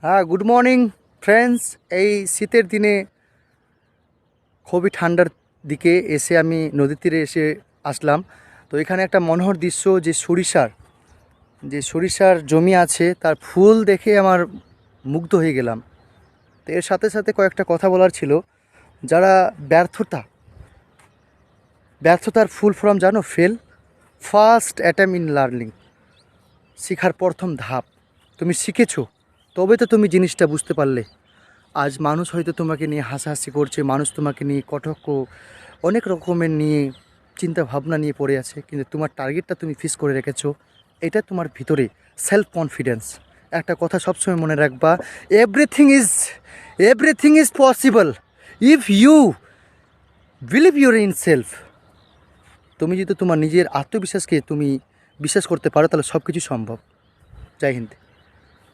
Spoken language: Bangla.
হ্যাঁ, গুড মর্নিং ফ্রেন্ডস। এই শীতের দিনে খুবই ঠান্ডার দিকে এসে আমি নদীর তীরে এসে আসলাম। তো এখানে একটা মনোহর দৃশ্য, যে সরিষার জমি আছে তার ফুল দেখে আমার মুগ্ধ হয়ে গেলাম। তো এর সাথে সাথে কয়েকটা কথা বলার ছিল। যারা ব্যর্থতার ফুল ফর্ম জানো? Fail, first attempt in learning, শেখার প্রথম ধাপ। তুমি শিখেছো, তবে তো তুমি জিনিসটা বুঝতে পারলে। আজ মানুষ হয়তো তোমাকে নিয়ে হাসাহাসি করছে, মানুষ তোমাকে নিয়ে কটাক্ষ অনেক রকমের নিয়ে চিন্তা ভাবনা নিয়ে পড়ে আছে, কিন্তু তোমার টার্গেটটা তুমি ফিক্স করে রেখেছো। এটা তোমার ভিতরে সেলফ কনফিডেন্স। একটা কথা সবসময় মনে রাখবা, everything is possible if you believe your in self. তুমি যদি তোমার নিজের আত্মবিশ্বাসকে তুমি বিশ্বাস করতে পারো, তাহলে সব কিছু সম্ভব। জয় হিন্দ।